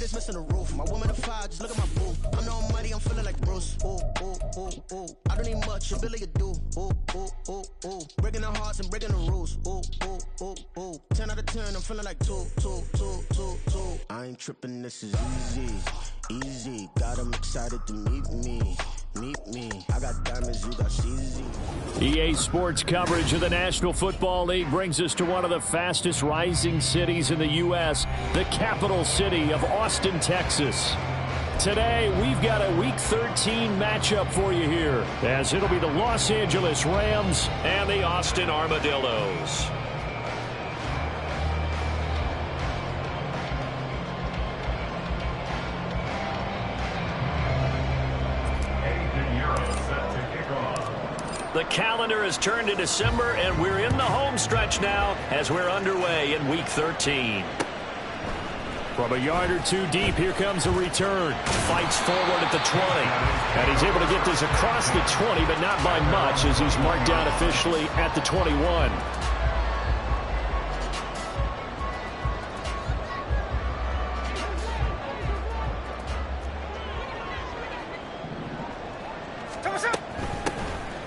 it's missing the roof. My woman a fire, just look at my boo. I'm no money, I'm feeling like Bruce. Ooh, ooh, ooh, ooh. I don't need much, a Billy a do. Ooh, ooh, ooh, ooh. Breaking the hearts and breaking the rules. Ooh, ooh, ooh, ooh. 10 out of 10, I'm feeling like 2. I ain't tripping, this is easy, easy. Got them excited to meet me. I got diamonds, you got CZ. EA Sports coverage of the National Football League brings us to one of the fastest rising cities in the U.S., the capital city of Austin, Texas. Today, we've got a Week 13 matchup for you here, as it'll be the Los Angeles Rams and the Austin Armadillos. The calendar has turned to December, and we're in the home stretch now as we're underway in Week 13. From a yard or two deep, here comes a return. Fights forward at the 20. And he's able to get this across the 20, but not by much, as he's marked down officially at the 21.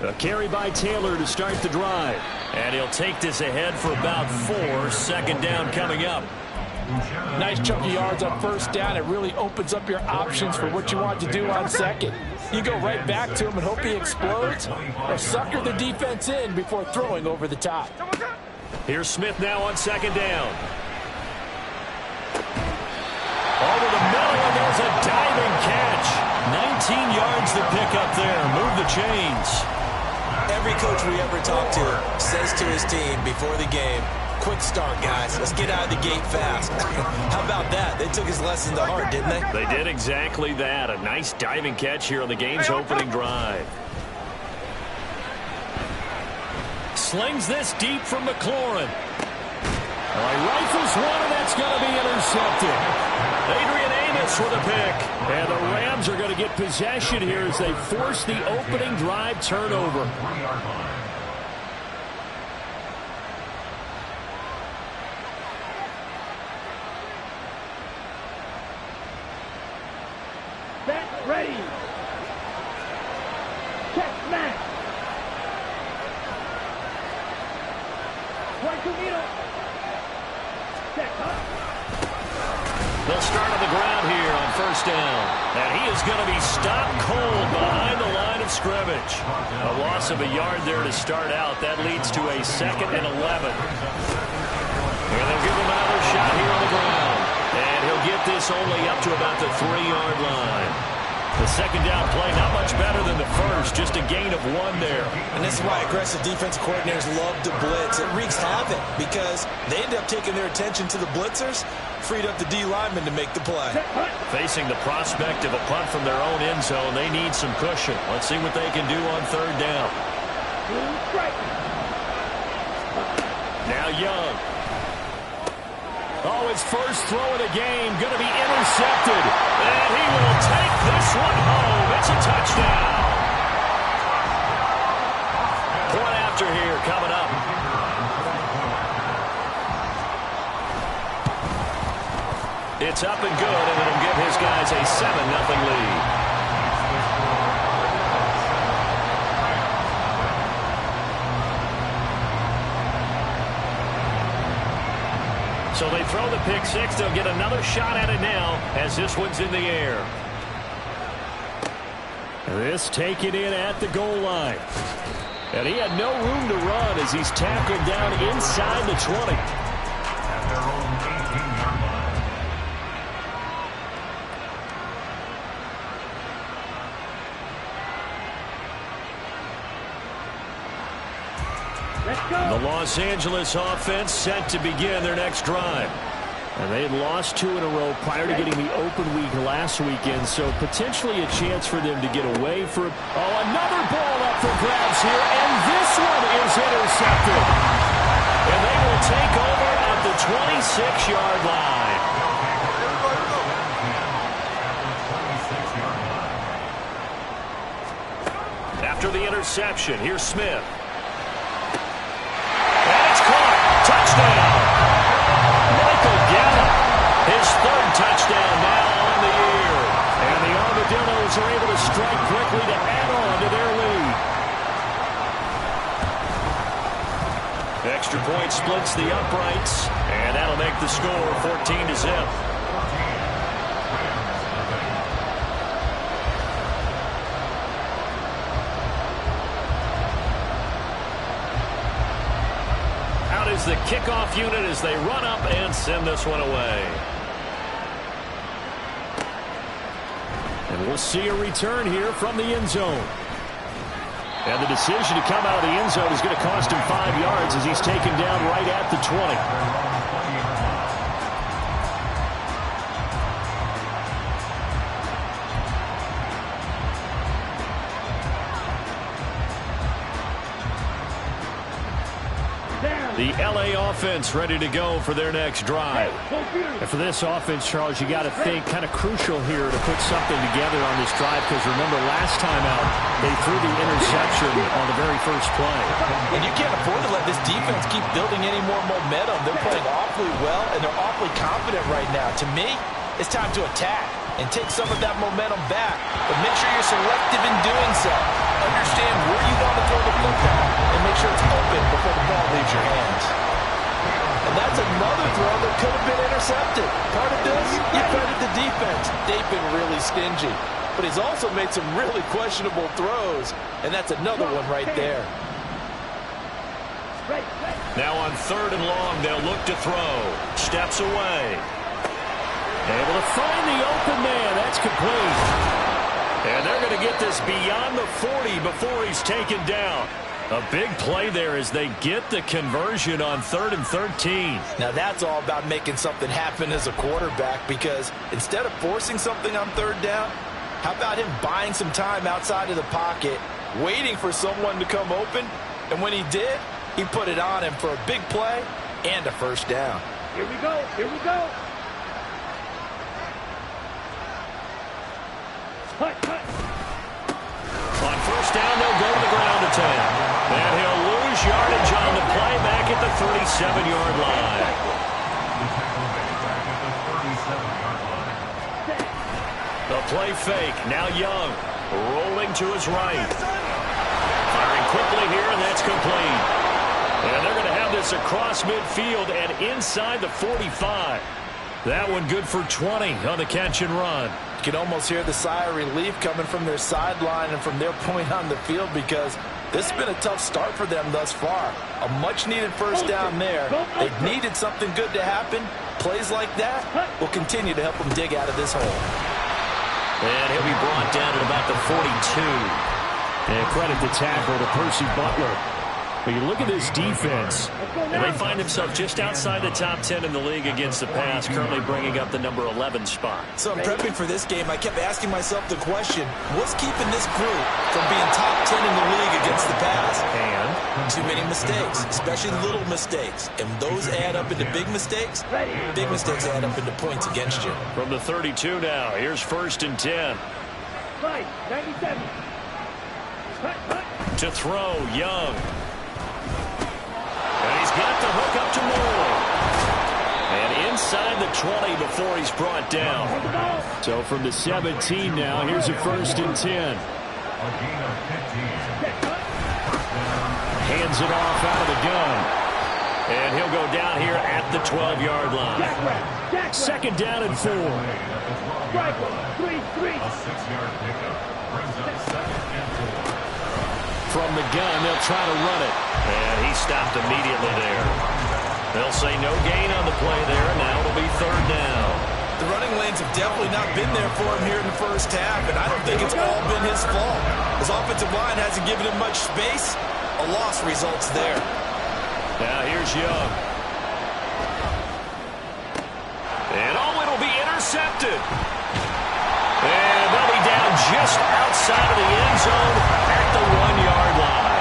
A carry by Taylor to start the drive. And he'll take this ahead for about 4. Second down coming up. Nice chunk of yards on first down. It really opens up your options for what you want to do on second. You go right back to him and hope he explodes, or sucker the defense in before throwing over the top. Here's Smith now on second down. Over the middle, and there's a diving catch. 19 yards to pick up there. Move the chains. Every coach we ever talk to says to his team before the game, quick start, guys. Let's get out of the gate fast. How about that? They took his lesson to heart, didn't they? They did exactly that. A nice diving catch here on the game's opening drive. Slings this deep from McLaurin. Rifles one, and that's going to be intercepted. Adrian Amos with a pick. And the Rams are going to get possession here as they force the opening drive turnover. Set, ready. Check, smash. Right to middle. Check, huh? They'll start on the ground here on first down. And he is going to be stopped cold behind the line of scrimmage. A loss of a yard there to start out. That leads to a 2nd and 11. And they'll give him another shot here on the ground. And he'll get this only up to about the 3-yard line. The second down play, not much better than the first, just a gain of 1 there. And this is why aggressive defensive coordinators love to blitz. It wreaks havoc because they end up taking their attention to the blitzers, freed up the D lineman to make the play. Facing the prospect of a punt from their own end zone, they need some cushion. Let's see what they can do on third down. Now Young. Oh, his first throw of the game, going to be intercepted. And he will take this one home. It's a touchdown. Point after here coming up. It's up and good, and it'll give his guys a 7-0 lead. So they throw the pick six. They'll get another shot at it now as this one's in the air. This taken in at the goal line. And he had no room to run as he's tackled down inside the 20. At their own 18-yard line. The Los Angeles offense set to begin their next drive. And they had lost 2 in a row prior to getting the open week last weekend, so potentially a chance for them to get away from... Oh, another ball up for grabs here, and this one is intercepted. And they will take over at the 26-yard line. After the interception, here's Smith. Touchdown. Michael Gallup, his 3rd touchdown now point splits the uprights, and that'll make the score 14-0. Out is the kickoff unit as they run up and send this one away. And we'll see a return here from the end zone. And the decision to come out of the end zone is going to cost him 5 yards as he's taken down right at the 20. The LA offense ready to go for their next drive. And for this offense, Charles, you got to think kind of crucial here to put something together on this drive, because remember last time out they threw the interception on the very first play. And you can't afford to let this defense keep building any more momentum. They're playing awfully well, and they're awfully confident right now. To me, it's time to attack and take some of that momentum back. But make sure you're selective in doing so. Understand where you want to throw the football and make sure it's open before the ball leaves your hands. And that's another throw that could have been intercepted. Part of this, you credit the defense. They've been really stingy. But he's also made some really questionable throws, and that's another one right there. Now on 3rd and long, they'll look to throw. Steps away. Able to find the open man. That's complete. And they're going to get this beyond the 40 before he's taken down. A big play there as they get the conversion on 3rd and 13. Now that's all about making something happen as a quarterback, because instead of forcing something on 3rd down, how about him buying some time outside of the pocket, waiting for someone to come open, and when he did, he put it on him for a big play and a first down. Here we go. Here we go. Cut, cut. On 1st down, they'll go to the ground attack. And he'll lose yardage on the play back at the 37-yard line. The play fake. Now Young rolling to his right. Firing quickly here, and that's complete. And they're going to have this across midfield and inside the 45. That one good for 20 on the catch and run. You can almost hear the sigh of relief coming from their sideline and from their point on the field, because this has been a tough start for them thus far. A much-needed first down there. They've needed something good to happen. Plays like that will continue to help them dig out of this hole. And he'll be brought down at about the 42. And credit the tackle to Percy Butler. But you look at this defense, and they find themselves just outside the top 10 in the league against the pass, currently bringing up the number 11 spot. So I'm prepping for this game. I kept asking myself the question, what's keeping this group from being top 10 in the league against the pass? And too many mistakes, especially little mistakes. And those add up into big mistakes. Big mistakes add up into points against you. From the 32 now, here's 1st and 10. Right, 97. Cut, cut. To throw, Young. And he's got the hook up to Moore. And inside the 20 before he's brought down. So from the 17 now, here's a 1st and 10. Hands it off out of the gun. And he'll go down here at the 12-yard line. 2nd down and 4. Strike 3-3. From the gun, they'll try to run it. And he stopped immediately there. They'll say no gain on the play there, and now it'll be 3rd down. The running lanes have definitely not been there for him here in the first half, and I don't think it's all been his fault. His offensive line hasn't given him much space. A loss results there. Now here's Young. And it'll be intercepted. And they'll be down just outside of the end zone at the 1-yard line.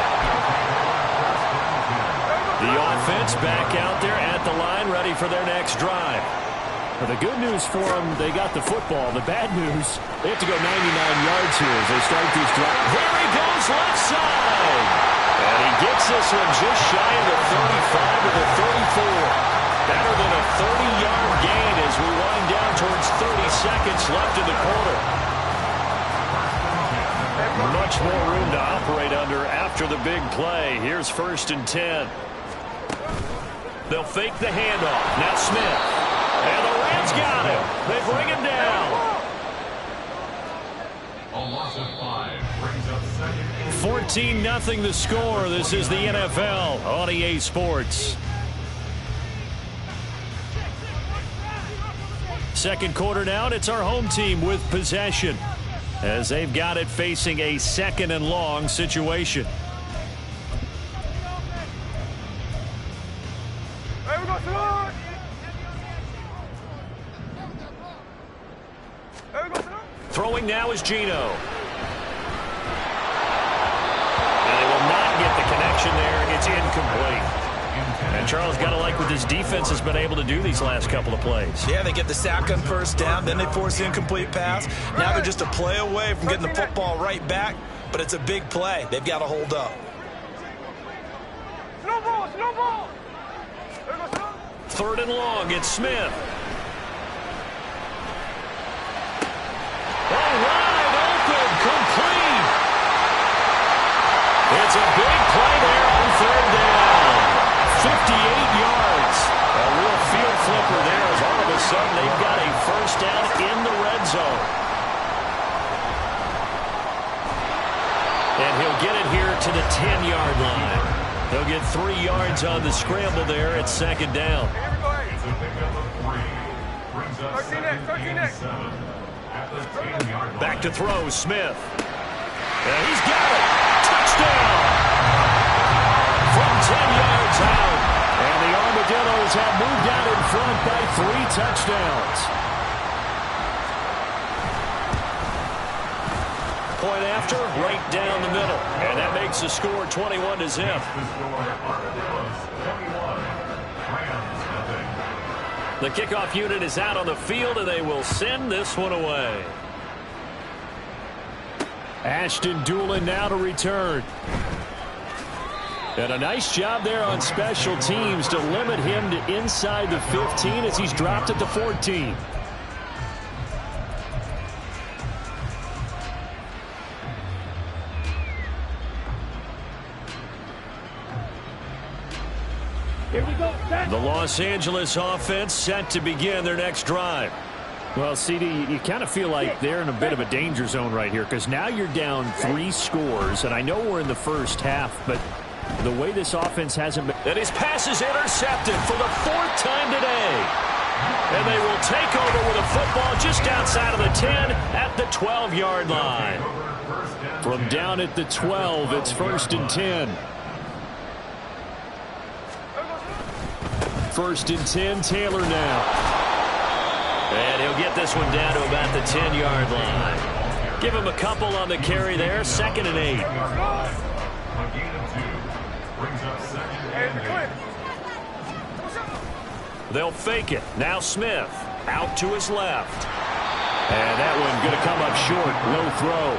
The offense back out there at the line, ready for their next drive. But the good news for them, they got the football. The bad news, they have to go 99 yards here as they start this drive. There he goes, left side. And he gets this one just shy of the 35 to the 34. Better than a 30-yard gain as we wind down towards 30 seconds left in the quarter. Much more room to operate under after the big play. Here's 1st and 10. They'll fake the handoff. Now Smith. And the Rams got him. They bring him down. A loss of 5 brings up second. 14-0 the score. This is the NFL on EA Sports. Second quarter now, and it's our home team with possession as they've got it facing a 2nd and long situation. Throwing now is Geno. And they will not get the connection there. It's incomplete. And Charles, got to like what this defense has been able to do these last couple of plays. Yeah, they get the sack on first down, then they force the incomplete pass. Now they're just a play away from getting the football right back, but it's a big play. They've got to hold up. Slow ball. 3rd and long, it's Smith. All right, open, complete. It's a big play there on 3rd down. 58 yards. A real field flipper there as all of a sudden they've got a first down in the red zone. And he'll get it here to the 10-yard line. They'll get 3 yards on the scramble there at 2nd down. It's a pickup of 3. Brings up 13 and 7 at the 10-yard line. Back to throw, Smith. And he's got it. Touchdown. From 10 yards out. And the Armadillos have moved out in front by 3 touchdowns. Point after, right down the middle. And that makes the score 21-0. The score, Armadillos 21, Rams 0. The kickoff unit is out on the field, and they will send this one away. Ashton Doolin now to return. And a nice job there on special teams to limit him to inside the 15 as he's dropped at the 14. Here we go. The Los Angeles offense set to begin their next drive. Well, CD, you kind of feel like they're in a bit of a danger zone right here because now you're down 3 scores, and I know we're in the first half, but the way this offense hasn't been... And his pass is intercepted for the 4th time today. And they will take over with a football just outside of the 10 at the 12-yard line. From down at the 12, it's 1st and 10. 1st and 10, Taylor now. And he'll get this one down to about the 10-yard line. Give him a couple on the carry there. 2nd and 8. A gain of 2 brings up 2nd and 8. They'll fake it. Now Smith out to his left. And that one going to come up short. Low throw.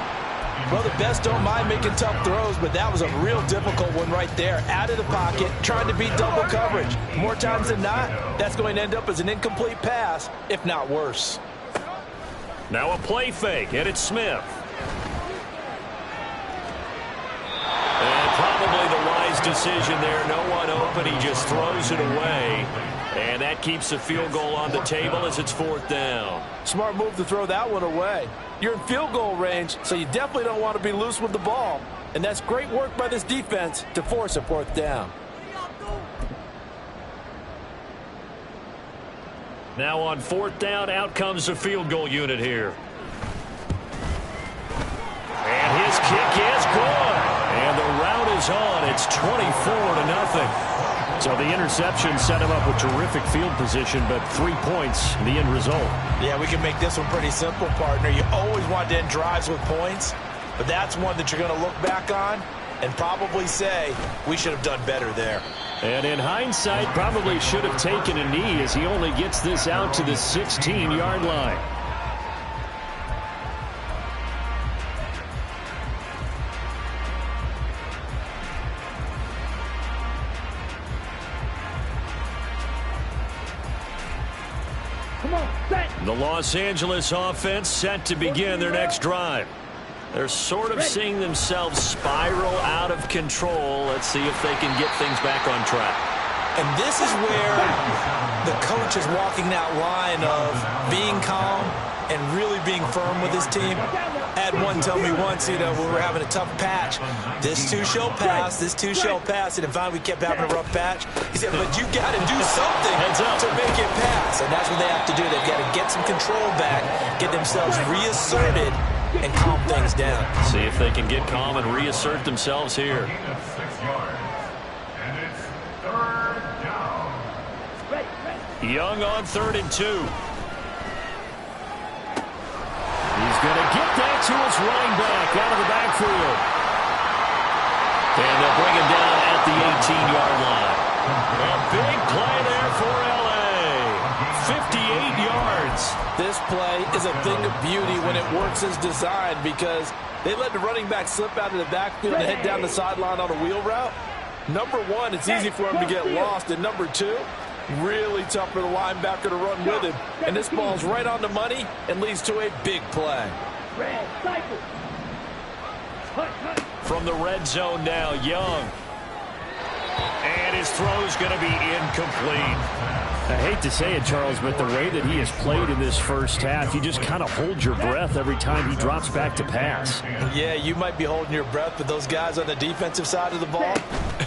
Well, the best don't mind making tough throws, but that was a real difficult one right there. Out of the pocket, trying to beat double coverage. More times than not, that's going to end up as an incomplete pass, if not worse. Now a play fake, and it's Smith. And probably the wise decision there. No one open. He just throws it away. And that keeps the field goal on the table as it's 4th down. Smart move to throw that one away. You're in field goal range, so you definitely don't want to be loose with the ball. And that's great work by this defense to force a 4th down. Now on 4th down, out comes the field goal unit here. And his kick is good. And the route is on. It's 24-0. So the interception set him up with terrific field position, but 3 points, the end result. Yeah, we can make this one pretty simple, partner. You always want to end drives with points, but that's one that you're going to look back on and probably say, we should have done better there. And in hindsight, probably should have taken a knee as he only gets this out to the 16-yard line. The Los Angeles offense set to begin their next drive. They're sort of seeing themselves spiral out of control. Let's see if they can get things back on track. And this is where the coach is walking that line of being calm and really being firm with his team. I had one tell me once, when we were having a tough patch, this too shall pass, this too shall pass. And finally we kept having a rough patch. He said, but you got to do something to make it pass. And that's what they have to do. They've got to get some control back, get themselves reasserted, and calm things down. See if they can get calm and reassert themselves here. 6 yards. And it's 3rd down. Young on 3rd and 2. He's going to get that to his running back out of the backfield. And they'll bring him down at the 18-yard line. A big play there for L.A. 58 yards. This play is a thing of beauty when it works as designed because they let the running back slip out of the backfield and head down the sideline on a wheel route. Number one, it's easy for him to get lost. And number two, really tough for the linebacker to run with him. And this ball's right on the money and leads to a big play. From the red zone now, Young. And his throw's going to be incomplete. I hate to say it, Charles, but the way that he has played in this first half, you just kind of hold your breath every time he drops back to pass. Yeah, you might be holding your breath, but those guys on the defensive side of the ball,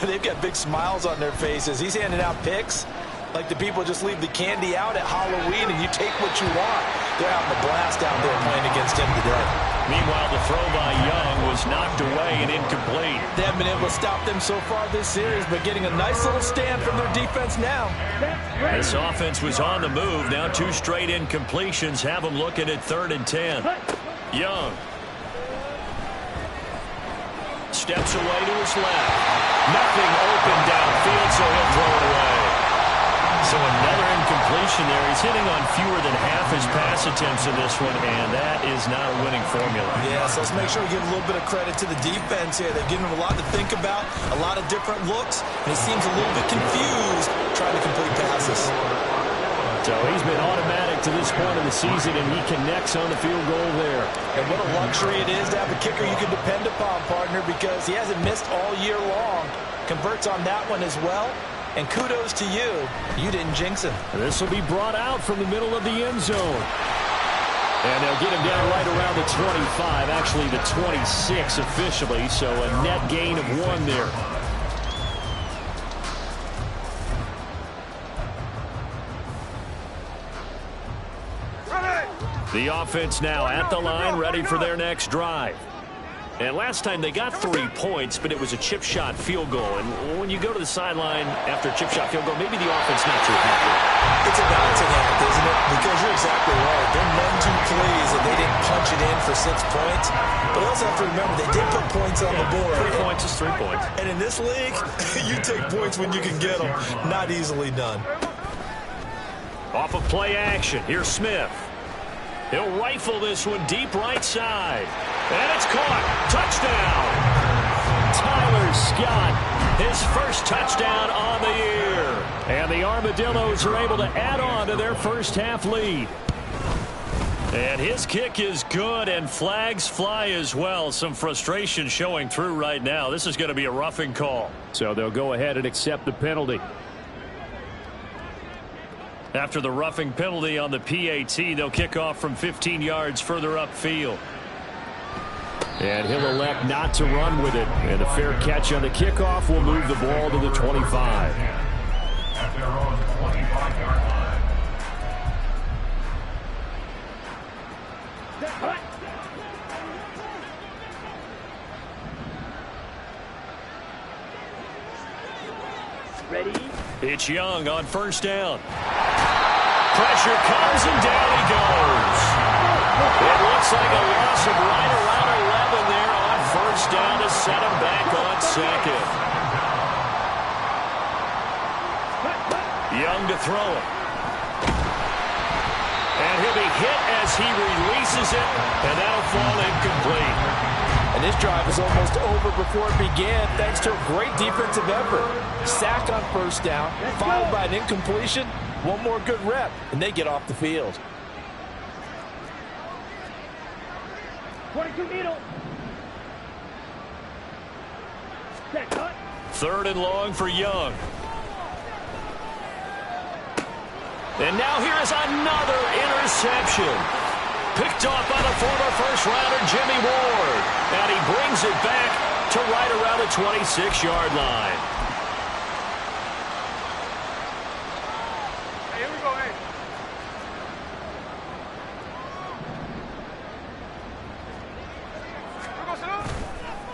they've got big smiles on their faces. He's handing out picks like the people just leave the candy out at Halloween and you take what you want. They're having a blast out there playing against him today. Meanwhile, the throw by Young was knocked away and incomplete. They haven't been able to stop them so far this series, but getting a nice little stand from their defense now. This offense was on the move. Now 2 straight incompletions have them looking at 3rd and 10. Young steps away to his left. Nothing open downfield, so he'll throw it away. So another incompletion there. He's hitting on fewer than half his pass attempts in this one, and that is not a winning formula. Yeah, so let's make sure we give a little bit of credit to the defense here. They're giving him a lot to think about, a lot of different looks, and he seems a little bit confused trying to complete passes. So he's been automatic to this point of the season, and he connects on the field goal there. And what a luxury it is to have a kicker you can depend upon, partner, because he hasn't missed all year long. Converts on that one as well. And kudos to you. You didn't jinx him. This will be brought out from the middle of the end zone. And they'll get him down right around the 25, actually the 26 officially, so a net gain of 1 there. The offense now at the line, ready for their next drive. And last time they got 3 points, but it was a chip shot field goal. And when you go to the sideline after a chip shot field goal, maybe the offense not too happy. It's a balancing act, isn't it? Because you're exactly right. They're none too pleased that they didn't punch it in for 6 points. But also have to remember, they did put points on the board. 3 points is 3 points. And in this league, you take points when you can get them. Not easily done. Off of play action, here's Smith. He'll rifle this one deep right side. And it's caught. Touchdown. Tyler Scott, his first touchdown on the year. And the Armadillos are able to add on to their first half lead. And his kick is good, and flags fly as well. Some frustration showing through right now. This is going to be a roughing call. So they'll go ahead and accept the penalty. After the roughing penalty on the PAT, they'll kick off from 15 yards further upfield. And he'll elect not to run with it. And a fair catch on the kickoff will move the ball to the 25. At their own 25-yard line. Ready? It's Young on first down. Pressure comes, and down he goes. It looks like a loss of right around 11 there on first down to set him back on second. Young to throw it. And he'll be hit as he releases it, and that'll fall incomplete. And this drive is almost over before it began thanks to a great defensive effort. Sack on first down, followed by an incompletion. One more good rep, and they get off the field. 22 needle. Set, cut. 3rd and long for Young. And now here is another interception. Picked off by the former first-rounder Jimmy Ward. And he brings it back to right around the 26-yard line. Hey, here we go, hey.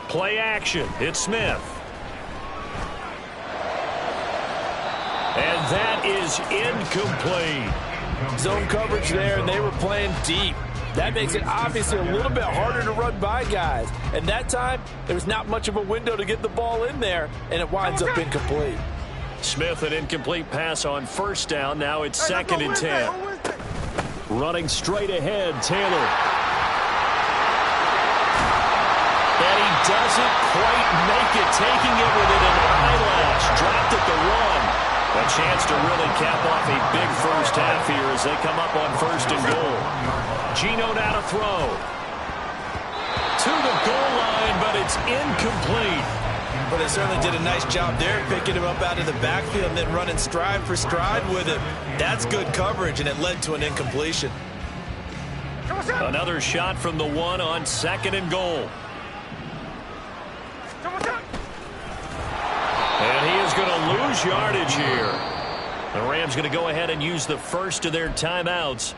Play action. It's Smith. And that is incomplete. Zone coverage there, and they were playing deep. That makes it obviously a little bit harder to run by guys. And that time, there was not much of a window to get the ball in there, and it winds up incomplete. Smith, an incomplete pass on first down. Now it's 2nd and 10. Running straight ahead, Taylor. And he doesn't quite make it, taking it within an eyelash. Dropped at the 1. A chance to really cap off a big first half here as they come up on 1st and goal. Geno now to throw. To the goal line, but it's incomplete. But they certainly did a nice job there, picking him up out of the backfield and then running stride for stride with him. That's good coverage, and it led to an incompletion. Another shot from the 1 on 2nd and goal. And he is going to lose yardage here. The Rams going to go ahead and use the first of their timeouts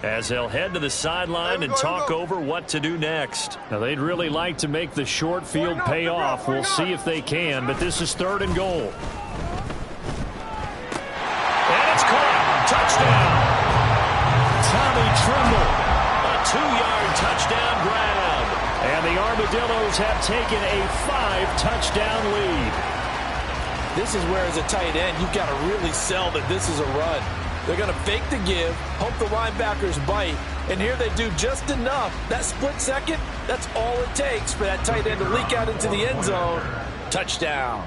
as they'll head to the sideline and talk over what to do next. Now, they'd really like to make the short field pay off. We'll see if they can, but this is 3rd and goal. And it's caught. Touchdown. Tommy Tremble. A 2-yard touchdown grab. And the Armadillos have taken a 5-touchdown lead. This is where, as a tight end, you've got to really sell that this is a run. They're going to fake the give, hope the linebackers bite, and here they do just enough. That split second, that's all it takes for that tight end to leak out into the end zone. Touchdown.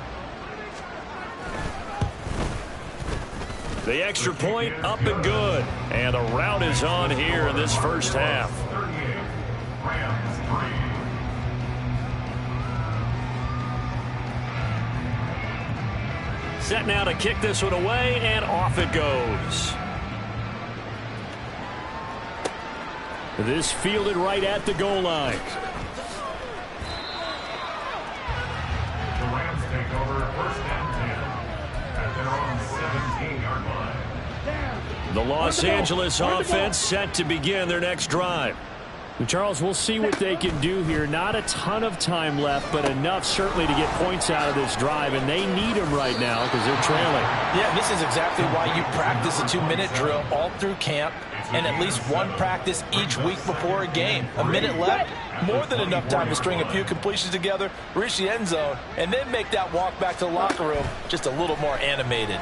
The extra point up and good. And a rout is on here in this first half. Set now to kick this one away, and off it goes. This fielded right at the goal line. The Rams take over 1st and 10 at their own 17-yard line. The Los Angeles offense set to begin their next drive. Charles, we'll see what they can do here. Not a ton of time left, but enough certainly to get points out of this drive, and they need them right now because they're trailing. Yeah, this is exactly why you practice a 2-minute drill all through camp and at least one practice each week before a game. A minute left, more than enough time to string a few completions together, reach the end zone, and then make that walk back to the locker room just a little more animated.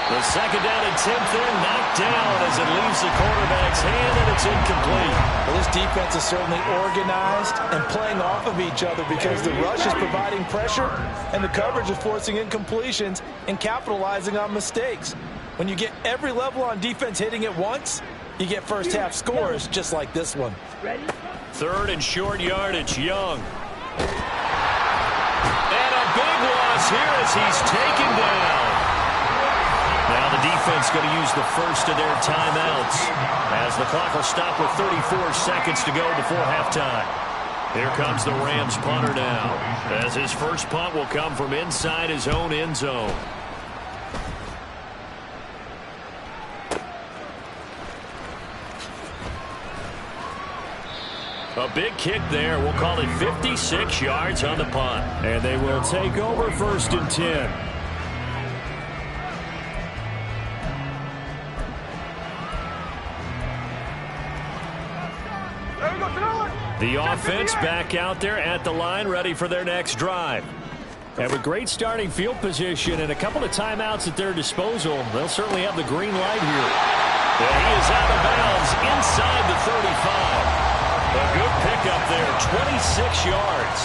The 2nd down and 10th in, knocked down as it leaves the quarterback's hand, and it's incomplete. Well, this defense is certainly organized and playing off of each other because the rush is providing pressure and the coverage is forcing incompletions and capitalizing on mistakes. When you get every level on defense hitting at once, you get first half scores just like this one. 3rd and short yardage, Young. And a big loss here as he's taken down. Now the defense going to use the first of their timeouts as the clock will stop with 34 seconds to go before halftime. Here comes the Rams punter now as his first punt will come from inside his own end zone. A big kick there. We'll call it 56 yards on the punt. And they will take over 1st and 10. The offense back out there at the line, ready for their next drive. Have a great starting field position and a couple of timeouts at their disposal. They'll certainly have the green light here. And he is out of bounds inside the 35. A good pickup there, 26 yards.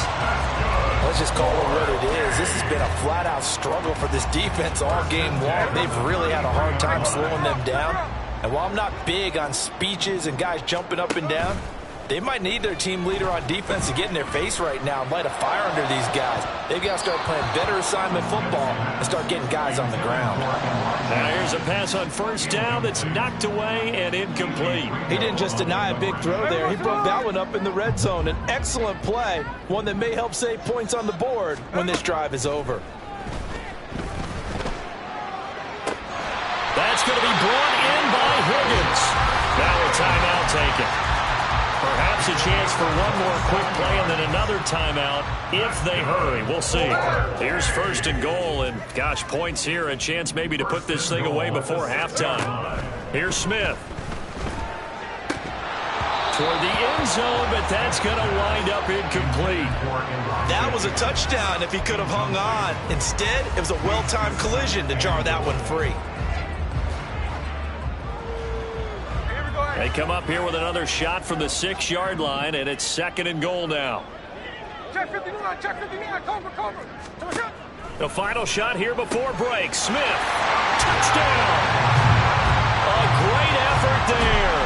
Let's just call it what it is. This has been a flat-out struggle for this defense all game long. They've really had a hard time slowing them down. And while I'm not big on speeches and guys jumping up and down, they might need their team leader on defense to get in their face right now and light a fire under these guys. They've got to start playing better assignment football and start getting guys on the ground. Now here's a pass on first down that's knocked away and incomplete. He didn't just deny a big throw there. He broke that one up in the red zone. An excellent play, one that may help save points on the board when this drive is over. That's going to be brought in by Higgins. Now a timeout taken. Perhaps a chance for one more quick play and then another timeout if they hurry. We'll see. Here's first and goal, and gosh, points here. A chance maybe to put this thing away before halftime. Here's Smith. Toward the end zone, but that's going to wind up incomplete. That was a touchdown if he could have hung on. Instead, it was a well-timed collision to jar that one free. They come up here with another shot from the 6-yard line, and it's second and goal now. Check 59, cover. The final shot here before break. Smith, touchdown! A great effort there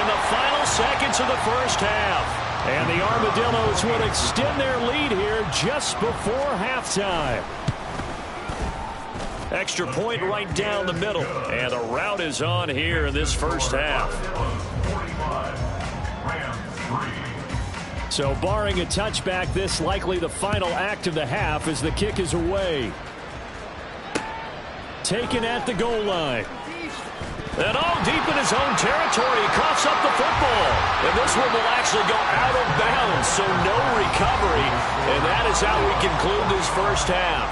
in the final seconds of the first half. And the Armadillos would extend their lead here just before halftime. Extra point right down the middle. And the route is on here in this first half. So barring a touchback, this likely the final act of the half as the kick is away. Taken at the goal line. And all deep in his own territory, he coughs up the football. And this one will actually go out of bounds, so no recovery. And that is how we conclude this first half.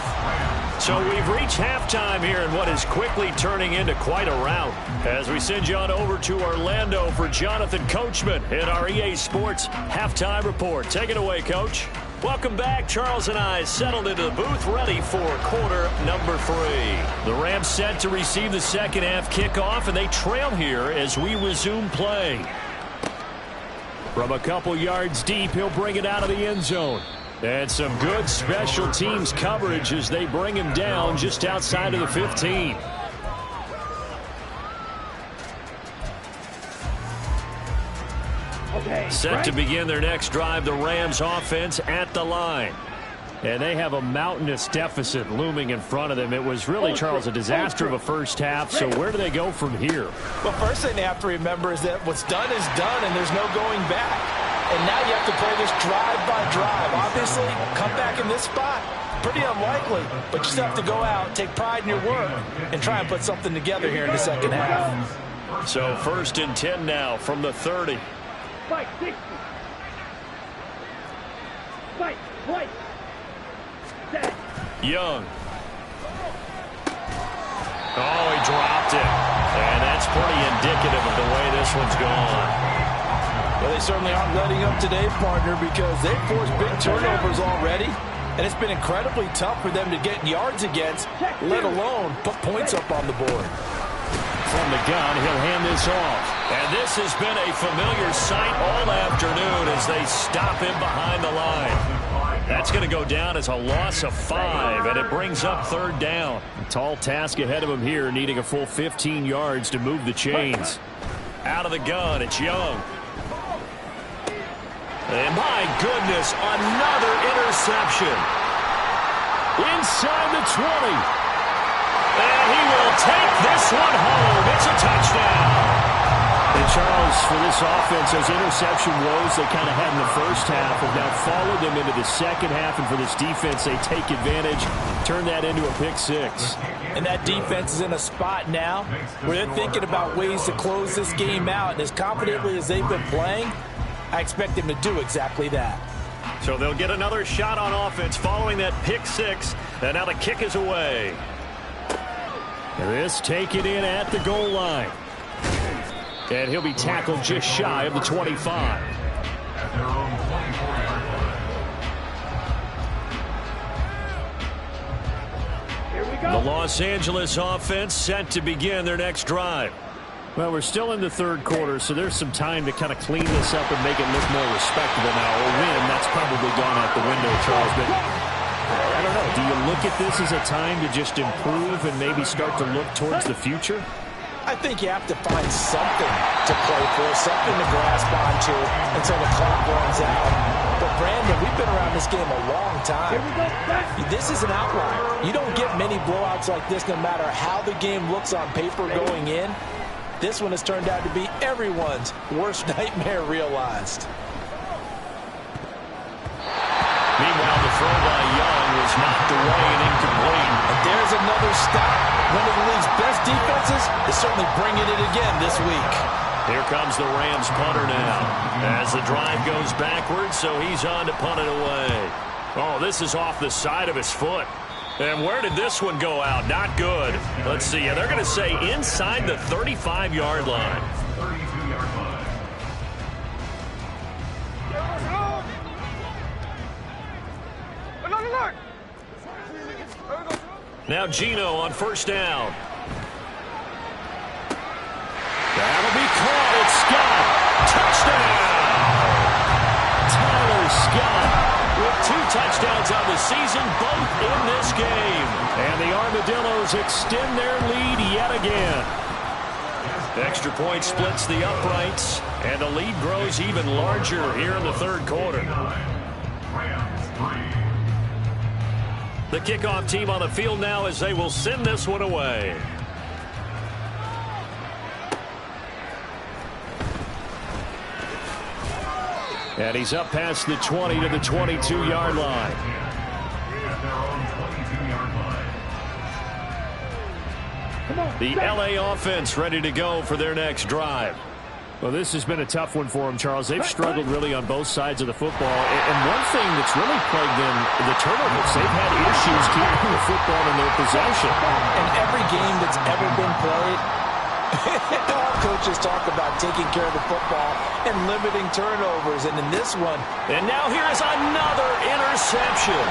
So we've reached halftime here in what is quickly turning into quite a rout. As we send you on over to Orlando for Jonathan Coachman in our EA Sports Halftime Report. Take it away, Coach. Welcome back. Charles and I settled into the booth ready for quarter number 3. The Rams set to receive the second half kickoff, and they trail here as we resume play. From a couple yards deep, he'll bring it out of the end zone. And some good special teams coverage as they bring him down just outside of the 15. Set to begin their next drive, the Rams offense at the line. And they have a mountainous deficit looming in front of them. It was really, Charles, a disaster of a first half. So where do they go from here? Well, first thing they have to remember is that what's done is done, and there's no going back. And now you have to play this drive by drive. Obviously, come back in this spot, pretty unlikely. But you just have to go out, take pride in your work, and try and put something together here in the second half. So first and 10 now from the 30. Spike, 60. Spike, twice. Set. Young. Oh, he dropped it. And that's pretty indicative of the way this one's gone. Well, they certainly aren't letting up today, partner, because they've forced big turnovers already, and it's been incredibly tough for them to get yards against, let alone put points up on the board. From the gun, he'll hand this off. And this has been a familiar sight all afternoon as they stop him behind the line. That's going to go down as a loss of 5, and it brings up third down. A tall task ahead of him here, needing a full 15 yards to move the chains. Out of the gun, it's Young. And my goodness, another interception. Inside the 20. And he will take this one home. It's a touchdown. And Charles, for this offense, those interception woes they kind of had in the first half have now followed them into the second half. And for this defense, they take advantage, turn that into a pick 6. And that defense is in a spot now where they're thinking about ways to close this game out. And as confidently as they've been playing, I expect them to do exactly that. So they'll get another shot on offense following that pick 6. And now the kick is away. And this taken in at the goal line. And he'll be tackled just shy of the 25. Here we go. The Los Angeles offense set to begin their next drive. Well, we're still in the third quarter, so there's some time to kind of clean this up and make it look more respectable now. A win, that's probably gone out the window, Charles. But I don't know. Do you look at this as a time to just improve and maybe start to look towards the future? I think you have to find something to play for, something to grasp onto until the clock runs out. But, Brandon, we've been around this game a long time. This is an outlier. You don't get many blowouts like this no matter how the game looks on paper going in. This one has turned out to be everyone's worst nightmare realized. Meanwhile, the throw by Young was knocked away and incomplete. And there's another stop. One of the league's best defenses is certainly bringing it again this week. Here comes the Rams punter now as the drive goes backwards, so he's on to punt it away. Oh, this is off the side of his foot. And where did this one go out? Not good. Let's see. Yeah, they're going to say inside the 35-yard line. 32-yard line. Now Geno on first down. That'll be caught. It's Scott. Touchdown! Tyler Scott with 2 touchdowns on the season, both in this game. And the Armadillos extend their lead yet again. Extra point splits the uprights, and the lead grows even larger here in the third quarter. Rams 3. The kickoff team on the field now as they will send this one away. And he's up past the 20 to the 22-yard line. At their own 22-yard line. The LA offense ready to go for their next drive. Well, this has been a tough one for them, Charles. They've struggled really on both sides of the football. And one thing that's really plagued them, the turnovers. They've had issues keeping the football in their possession. In every game that's ever been played, all coaches talk about taking care of the football and limiting turnovers. And in this one, and now here is another interception.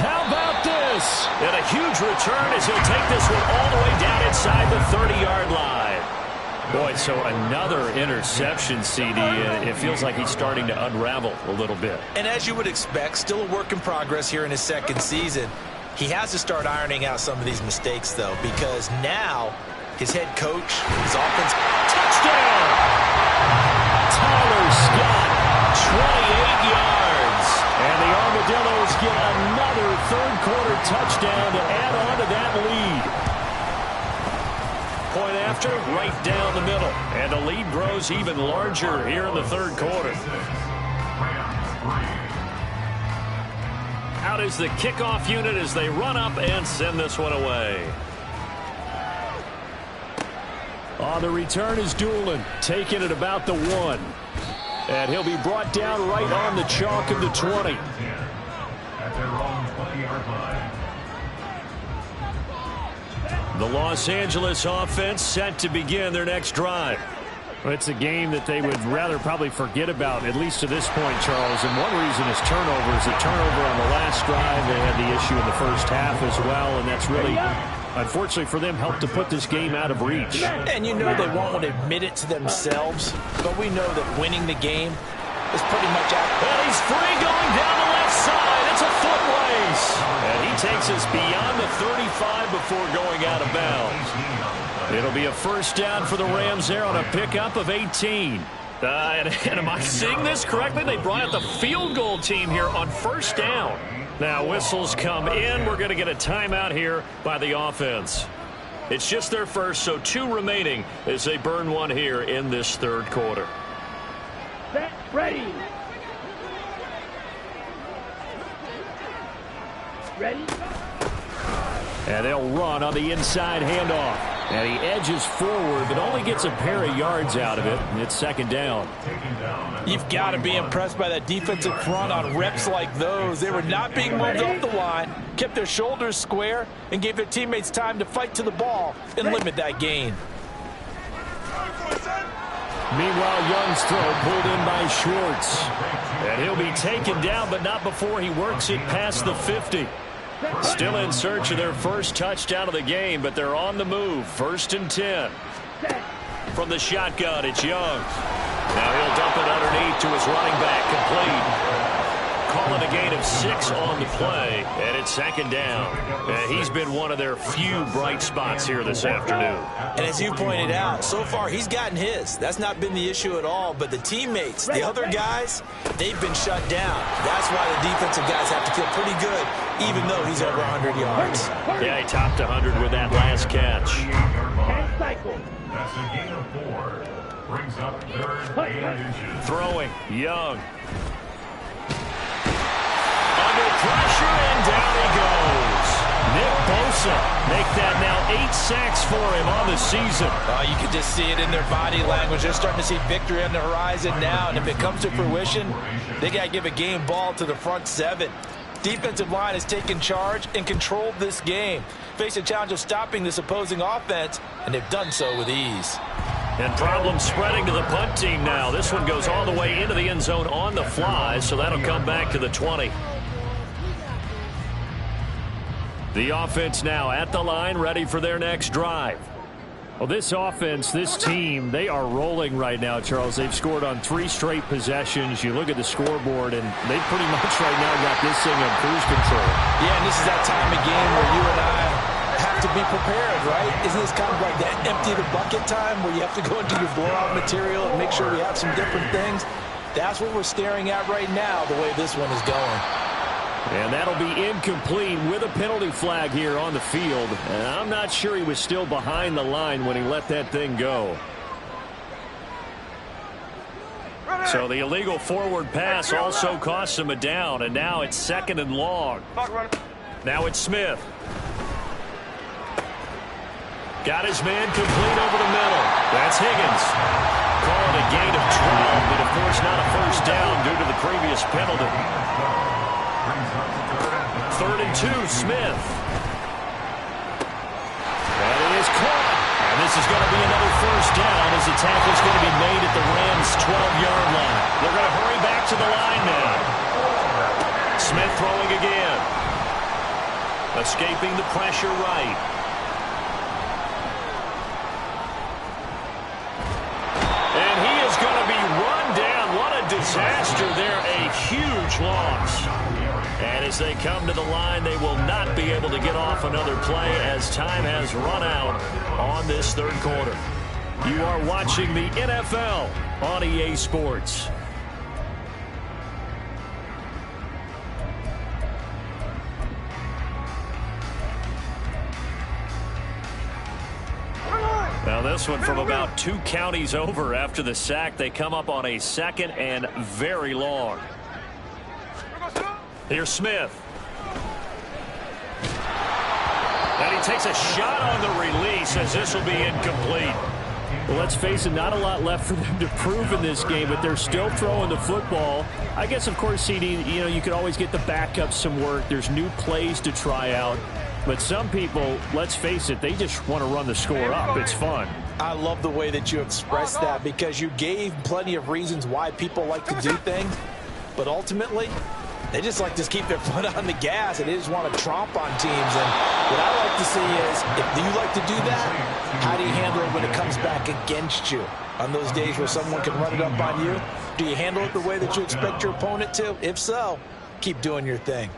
How about this? And a huge return as he'll take this one all the way down inside the 30-yard line. Boy, so another interception, CD. It feels like he's starting to unravel a little bit. and as you would expect, still a work in progress here in his second season. He has to start ironing out some of these mistakes, though, because now his head coach, his offense, Touchdown! Tyler Scott, 28 yards. And the Armadillos get another third-quarter touchdown to add on to that lead. Point after, right down the middle. And the lead grows even larger here in the third quarter. Out is the kickoff unit as they run up and send this one away. On the return is Doolin, taking it about the 1. And he'll be brought down right on the chalk of the 20. At their own 20-yard line. The Los Angeles offense set to begin their next drive. Well, it's a game that they would rather probably forget about, at least to this point, Charles. And one reason is turnovers. A turnover on the last drive. They had the issue in the first half as well, and that's really, unfortunately for them, helped to put this game out of reach. and you know they won't admit it to themselves, but we know that winning the game is pretty much out. And he's free going down the left side. It's a foot race. And he takes us beyond the 35 before going out of bounds. It'll be a first down for the Rams there on a pickup of 18. And am I seeing this correctly? They brought out the field goal team here on first down. Now whistles come in. We're going to get a timeout here by the offense. It's just their first, so 2 remaining as they burn one here in this third quarter. Set, ready. Ready. And they'll run on the inside handoff. And he edges forward, but only gets a pair of yards out of it. And it's second down. You've got to be impressed by that defensive front on reps like those. They were not being moved up the line, kept their shoulders square, and gave their teammates time to fight to the ball and limit that gain. Meanwhile, Young's throw pulled in by Schwartz. And he'll be taken down, but not before he works it past the 50. Still in search of their first touchdown of the game, but they're on the move. 1st and 10. From the shotgun, it's Young. Now he'll dump it underneath to his running back, complete. call it a gain of 6 on the play, and it's second down. And he's been one of their few bright spots here this afternoon. And as you pointed out, so far he's gotten his. That's not been the issue at all. But the teammates, the other guys, they've been shut down. That's why the defensive guys have to feel pretty good, even though he's over 100 yards. Yeah, he topped 100 with that last catch. That's a gain of 4. Brings up 3rd and inches. Throwing, Young. Under pressure, and down he goes. Nick Bosa make that now 8 sacks for him on the season. You can just see it in their body language. They're starting to see victory on the horizon now, and if it comes to fruition, they got to give a game ball to the front 7. Defensive line has taken charge and controlled this game. Face a challenge of stopping this opposing offense, and they've done so with ease. And problems spreading to the punt team now. This one goes all the way into the end zone on the fly, so that'll come back to the 20. The offense now at the line, ready for their next drive. Well, this offense, this team, they are rolling right now, Charles. They've scored on 3 straight possessions. You look at the scoreboard, and they pretty much right now got this thing on cruise control. Yeah, and this is that time of game where you and I have to be prepared, right? Isn't this kind of like that empty the bucket time where you have to go into your blowout material and make sure we have some different things? That's what we're staring at right now, the way this one is going. And that'll be incomplete with a penalty flag here on the field. And I'm not sure he was still behind the line when he let that thing go. So the illegal forward pass also costs him a down. And now it's 2nd and long. Now it's Smith. Got his man complete over the middle. That's Higgins. Call it a gain of 12, but of course not a first down due to the previous penalty. 3rd and 2, Smith. And it is caught. And this is going to be another first down as the tackle is going to be made at the Rams' 12-yard line. They're going to hurry back to the line now. Smith throwing again. Escaping the pressure right. And he is going to be run down. What a disaster there. A huge loss. And as they come to the line, they will not be able to get off another play as time has run out on this 3rd quarter. You are watching the NFL on EA Sports. Now this one from about 2 counties over after the sack. They come up on a 2nd and very long. Here's Smith. And he takes a shot on the release as this will be incomplete. Well, let's face it, not a lot left for them to prove in this game, but they're still throwing the football. I guess, of course, CD, you could always get the backups some work. There's new plays to try out. But some people, let's face it, they just want to run the score up. It's fun. I love the way that you expressed that because you gave plenty of reasons why people like to do things. But ultimately, they just like to keep their foot on the gas, and they just want to tromp on teams. And what I like to see is, if you like to do that, how do you handle it when it comes back against you? On those days where someone can run it up on you, do you handle it the way that you expect your opponent to? If so, keep doing your thing.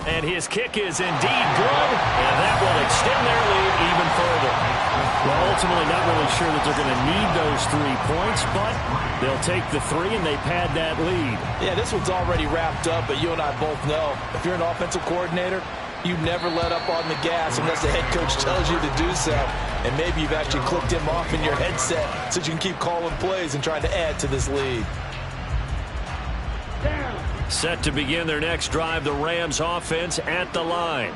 And his kick is indeed good, and that will extend their lead even further. Well, ultimately not really sure that they're going to need those 3 points, but they'll take the 3 and they pad that lead. Yeah, this one's already wrapped up, but you and I both know if you're an offensive coordinator, you never let up on the gas unless the head coach tells you to do so. And maybe you've actually clicked him off in your headset so you can keep calling plays and trying to add to this lead. Set to begin their next drive, the Rams offense at the line.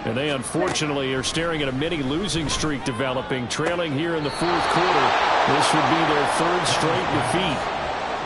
And they unfortunately are staring at a mini losing streak developing, trailing here in the 4th quarter. This would be their 3rd straight defeat.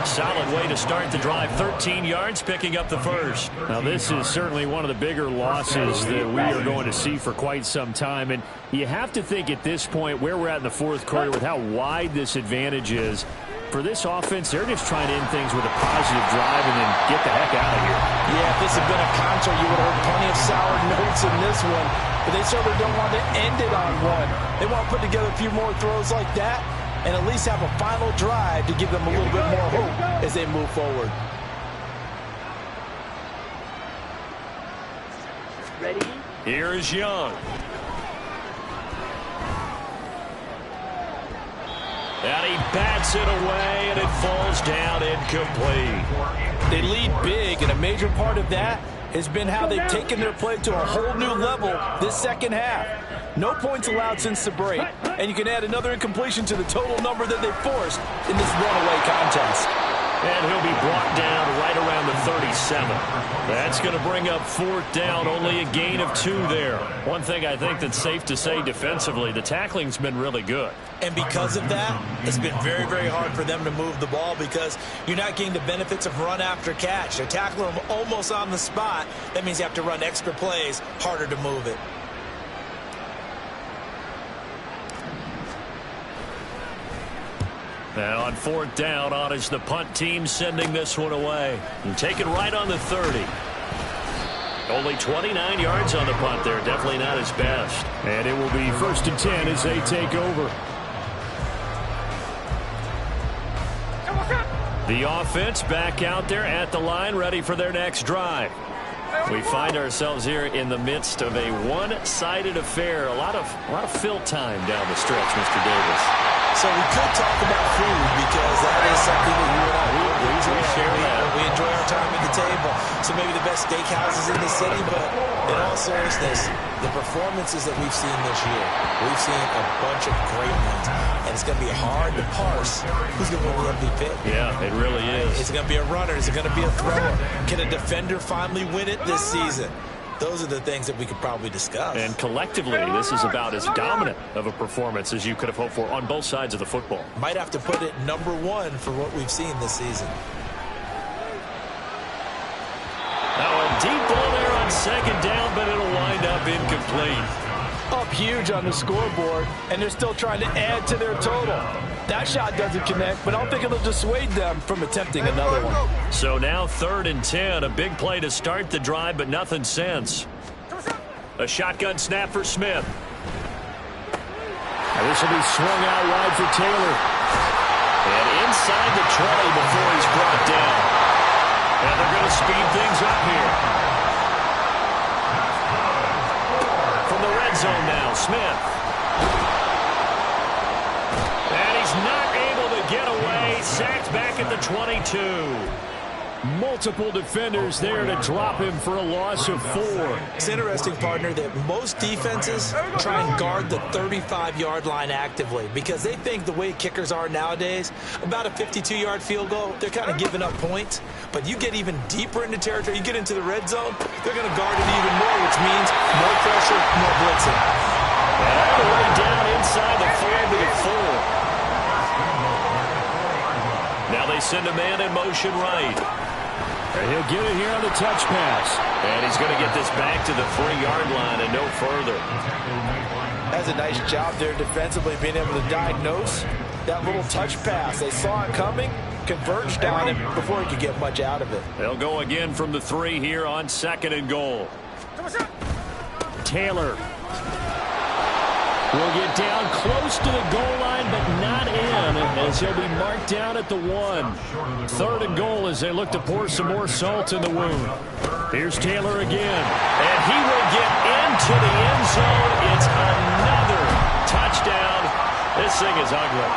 Solid way to start the drive. 13 yards, picking up the first. Now, this is certainly one of the bigger losses that we are going to see for quite some time. And you have to think at this point where we're at in the 4th quarter with how wide this advantage is. For this offense, they're just trying to end things with a positive drive and then get the heck out of here. Yeah, if this had been a concert, you would have heard plenty of sour notes in this one. But they certainly don't want to end it on one. They want to put together a few more throws like that and at least have a final drive to give them a little bit more hope as they move forward. Ready? Here is Young. And he bats it away, and it falls down incomplete. They lead big, and a major part of that has been how they've taken their play to a whole new level this second half. No points allowed since the break, and you can add another incompletion to the total number that they forced in this runaway contest. And he'll be brought down right around the 37. That's going to bring up 4th down, only a gain of 2 there. One thing I think that's safe to say defensively, the tackling's been really good. And because of that, it's been very, very hard for them to move the ball because you're not getting the benefits of run after catch. They're tackling them almost on the spot. That means you have to run extra plays, harder to move it. Now on 4th down, on is the punt team sending this one away. And take it right on the 30. Only 29 yards on the punt there. Definitely not his best. And it will be 1st and 10 as they take over. The offense back out there at the line, ready for their next drive. We find ourselves here in the midst of a one-sided affair. A lot of fill time down the stretch, Mr. Davis. So we could talk about food because that is something that you and I we enjoy our time at the table. So maybe the best steakhouses in the city, but in all seriousness, the performances that we've seen this year, we've seen a bunch of great ones, and it's going to be hard to parse who's going to win the MVP. Yeah, it really is. Is it going to be a runner? Is it going to be a thrower? Can a defender finally win it this season? Those are the things that we could probably discuss. And collectively, this is about as dominant of a performance as you could have hoped for on both sides of the football. Might have to put it number 1 for what we've seen this season. Now a deep ball there on 2nd down, but it'll wind up incomplete. Up huge on the scoreboard, and they're still trying to add to their total. That shot doesn't connect, but I don't think it'll dissuade them from attempting another one. So now 3rd and 10, a big play to start the drive, but nothing since. A shotgun snap for Smith. And this will be swung out wide for Taylor. And inside the 20 before he's brought down. And they're going to speed things up here. From the red zone now, Smith. And he's not able to get away. Sacked back at the 22. Multiple defenders there to drop him for a loss of 4. It's interesting, partner, that most defenses try and guard the 35-yard line actively because they think the way kickers are nowadays, about a 52-yard field goal, they're kind of giving up points. But you get even deeper into territory, you get into the red zone, they're going to guard it even more, which means more pressure, more blitzing. And all the way down inside the 5 to the 4. Now they send a man in motion right. And he'll get it here on the touch pass. And he's going to get this back to the 3-yard line and no further. That's a nice job there defensively, being able to diagnose that little touch pass. They saw it coming, converged on him before he could get much out of it. They'll go again from the 3 here on 2nd and goal. Taylor will get down close to the goal line, but not in, as he'll be marked down at the 1. 3rd and goal as they look to pour some more salt in the wound. Here's Taylor again. And he will get into the end zone. It's another touchdown. This thing is ugly.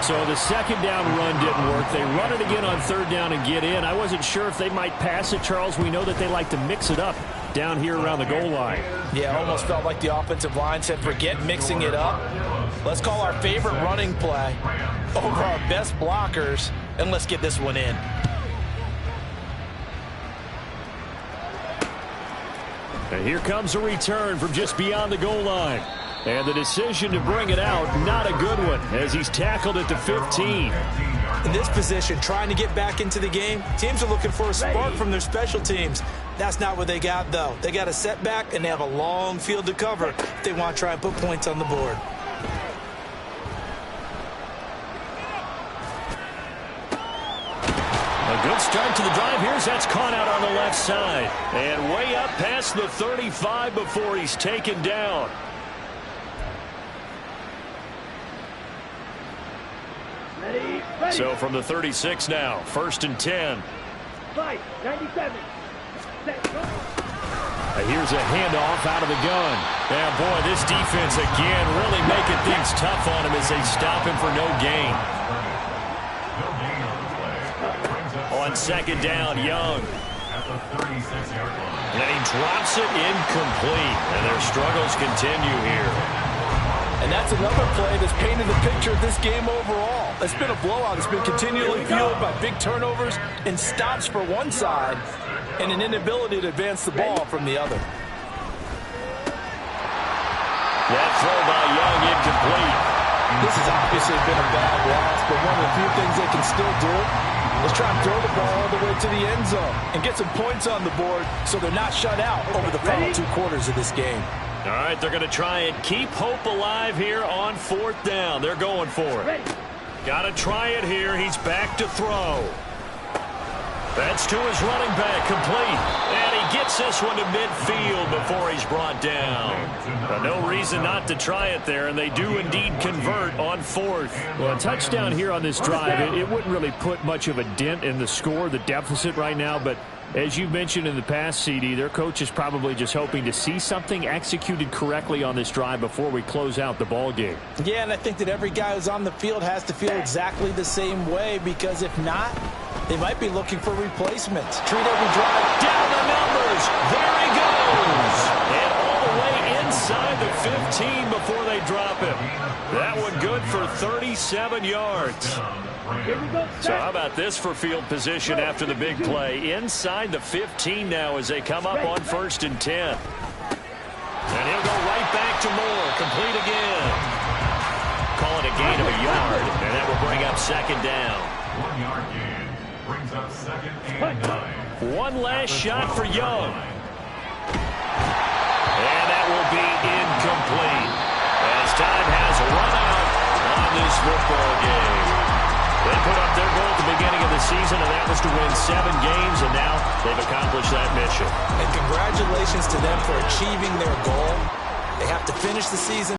So the 2nd down run didn't work. They run it again on 3rd down and get in. I wasn't sure if they might pass it, Charles. We know that they like to mix it up down here around the goal line. Yeah, almost felt like the offensive line said, forget mixing it up. Let's call our favorite running play over our best blockers, and let's get this one in. And here comes a return from just beyond the goal line. And the decision to bring it out, not a good one, as he's tackled at the 15. In this position, trying to get back into the game, teams are looking for a spark from their special teams. That's not what they got, though. They got a setback, and they have a long field to cover if they want to try and put points on the board. A good start to the drive. Here's that's caught out on the left side. And way up past the 35 before he's taken down. Ready, ready. So from the 36 now, 1st and 10. Fight, 97. Set, go. Here's a handoff out of the gun. Yeah, boy, this defense again really making things tough on him as they stop him for no gain. On 2nd down, Young. And he drops it incomplete. And their struggles continue here. And that's another play that's painted the picture of this game overall. It's been a blowout. It's been continually fueled by big turnovers and stops for one side and an inability to advance the ball from the other. That throw by Young incomplete. This has obviously been a bad loss, but one of the few things they can still do is try and throw the ball all the way to the end zone and get some points on the board so they're not shut out over the final 2 quarters of this game. All right, they're going to try and keep hope alive here on 4th down. They're going for it. Got to try it here. He's back to throw. That's to his running back, complete. And he gets this one to midfield before he's brought down. But no reason not to try it there, and they do indeed convert on 4th. Well, a touchdown here on this drive, it wouldn't really put much of a dent in the score, the deficit right now, but as you mentioned in the past, CD, their coach is probably just hoping to see something executed correctly on this drive before we close out the ball game. Yeah, and I think that every guy who's on the field has to feel exactly the same way, because if not, they might be looking for replacements. Treat every drive down the numbers. There he goes. And all the way inside the 15 before they drop him. That one good for 37 yards. So how about this for field position after the big play? Inside the 15 now as they come up on 1st and 10. And he'll go right back to Moore. Complete again. Call it a gain of a yard. And that will bring up 2nd down. 1 yard gain. Brings up 2nd and 9. One last shot for Young. And that will be incomplete. As time has run out on this football game. They put up their goal at the beginning of the season, and that was to win 7 games, and now they've accomplished that mission. And congratulations to them for achieving their goal. They have to finish the season